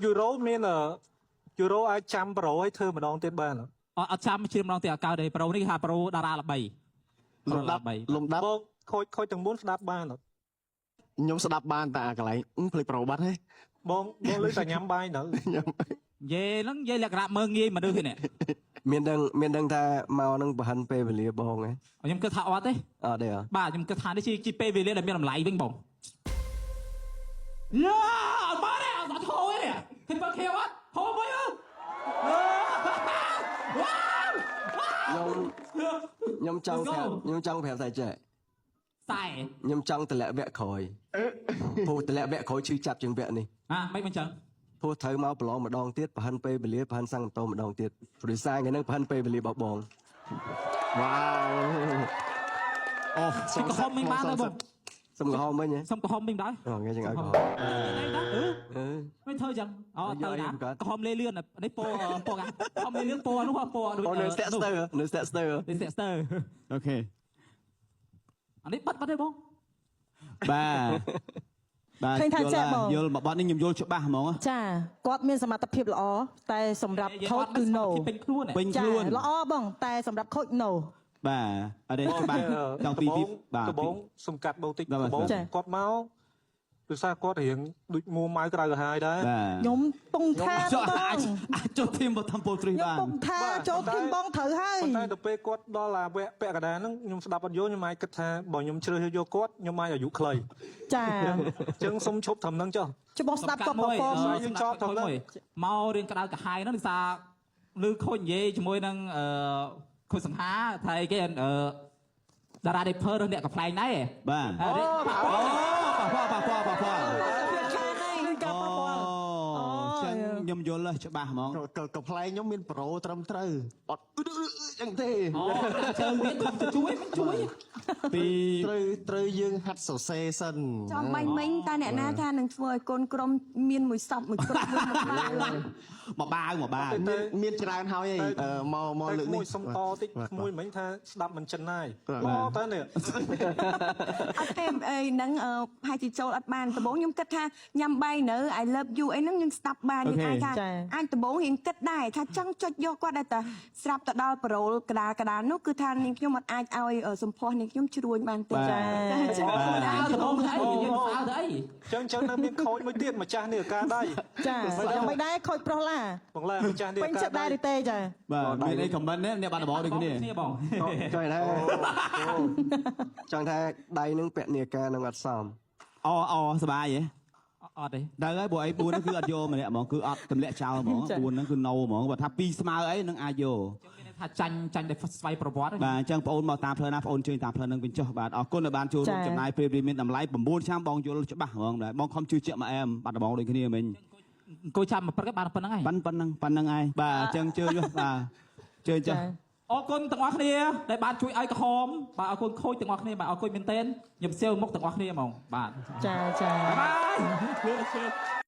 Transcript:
ยูโรมีนยูโรไอจำโปรให้เธอมาลองเต้นบ้านเหรอเอาจำชื่อมาลองเตะกาวเดย์โปรนี่ค่ะโปรดาราละใบลมดับคอยจังมุ้นสดับบ้านเหรอยมสดับบ้านแต่อะไรผลิตโปรบัตให้บองเลยแต่ย้ำใบเหรอเย่นั่งเย่หลักระเมืองยี่มาดูที่เนี่ยเมียนดังท่าเมานั่งประหันเปไปเรียบองไงยังกระทะวัดเด้เดี๋ยวบ้ายังกระทะได้ชีเปไปเรียอะไรไม่ลำไหลวิ่งบ่งย่าบ้าเนี่ยสะโถเนี่ยเห็นปะเขียววะโถไปอ่ะยมจังแผลใส่เจ๊ใส่ยมจังแต่ละแบะคอยพูดแต่ละแบะคอยชื่อจับจึงแบะนี่ไม่เป็นจังพูดเธอมาปลองมาดองเตี้ยประหันเปไปเรียประหันสั่งโตมาดองเตี้ยบริษัทไงนั่งประหันเปไปเรียบอกบองว้าวโอ้สมกระหอมไม่บ้าเลยบ่สมกระหอมไหมเนี่ยสมกระหอมไม่ได้ไงจังไงกระหอมไม่เธอจังเธอนะกระหอมเลื่อนอ่ะในโปกันกระหอมเลื่อนโปนู้นว่าโปเนื้อสเตอร์เนื้อสเตอร์โอเคอันนี้ปัดได้บ้องบ้าឃើញថាចាក់បងយល់មកបត់នេះខ្ញុំយល់ច្បាស់ហ្មងចាគាត់មានសមត្ថភាពល្អតែសម្រាប់ខូចគឺ no ពេញខ្លួនល្អបងតែសម្រាប់ខូច no បាទអត់ទេច្បាស់ចង់ពីបាទកបងសំកាត់បងតិចកបងគាត់មកគឺសារគាត់រៀងដូចមួម៉ៅក្រៅកាហាយដែរខ្ញុំពងថាអាចចូលធីមបតំពលទ្រីបានខ្ញុំពងថាចូលធីមបងត្រូវហើយតែទៅពេលគាត់ដល់អាវគ្គពាក់កណ្ដាលហ្នឹងខ្ញុំស្ដាប់អត់យល់ខ្ញុំអាចគិតថាបើខ្ញុំជ្រើសយកគាត់ខ្ញុំអាចអាយុខ្លីចាអញ្ចឹងសុំឈប់ត្រឹមហ្នឹងចុះច្បោះស្ដាប់គាត់ប្រកបយើងចោតត្រឹមហ្នឹងមករៀងក្តៅកាហាយហ្នឹងគឺសារឮខូចនិយាយជាមួយនឹងខូចសង្ហាថាអីគេតារាដេភើរអ្នកកំ pl ែងដែរបាទខ្ញុំយល់ច្បាស់ហ្មងកំ pl ែងខ្ញុំមានប្រូត្រឹមត្រូវអត់ចឹងទេជើងវាខំជួយពីត្រូវយើងហាត់សរសេរសិនចំបាញ់មិញតែអ្នកណាថានឹងធ្វើឲ្យកូនក្រុមមានមួយសពមួយក្រុមមកបាវមានច្រើនហើយមកលើកនេះសុំតតិចមួយមិញថាស្ដាប់មិនចិនណាយតើនេះអត់ទេអីហ្នឹងហាក់ជាចូលអត់បានដំបូងខ្ញុំគិតថាញ៉ាំបាយនៅ I love you អីហ្នឹងយើងស្ដាប់បានយើងអាចដំបូងរៀងគិតដែរថាចង់ចុចយកគាត់ដែរតែស្រាប់ទៅដល់ប្រូលក្តារនោះគឺថានាងខ្ញុំអត់អាចឲ្យសម្ផស្សនាងខ្ញុំជ្រួញបានទេចាដំបូងអីយើងសើទៅអីចឹងនៅមានខូចមួយទៀតម្ចាស់នេះអាការដៃចាយ៉ាងមិនដែរខូចប្រុសឡាបងឡាម្ចាស់នេះពេញចិត្តដែរទេចាបាទមានអីខមមិននេះអ្នកបាត់ដំបងដូចគ្នាបងចង់ថាចង់ថាដៃនឹងពាក់នាការនឹងអត់សមសบายហ៎អត់ទេដល់ហើយព្រោះអី4ហ្នឹងគឺអត់យកម្នាក់ហ្មងគឺអត់ទម្លាក់ចោលហ្មង4ហ្នឹងគឺ no ហ្មងបើថា2ស្មើអីនឹងអាចយកថាចាញ់តែស្វ័យប្រវត្តិបាទអញ្ចឹងបងអូនមកតាមផ្លូវណាបងអូនជើញតាមផ្លូវហ្នឹងវិញចុះបាទអរគុណដែលបានចូលរួមចំណាយពេលវេលាមានតម្លៃ9ឆ្នាំបងយល់ច្បាស់ហ្មងដែរបងខំជឿជាក់មកអែមបាត់ដំបងដូចគ្នាមិញអង្គុយចាំមកព្រឹកបានប៉ុណ្្នឹងហើយប៉ុណ្្នឹងហើយបាទអញ្ចឹងជឿបាទជឿចាស់អរគុណទាំងអស់គ្នាដែលបានជួយឲ្យក្រហមបាទអរគុណខូចទាំងអស់គ្នាបាទអរគុណមែនទែនខ្ញុំសៀវមុខទាំងអស់គ្នាហ្មងបាទចាបាយ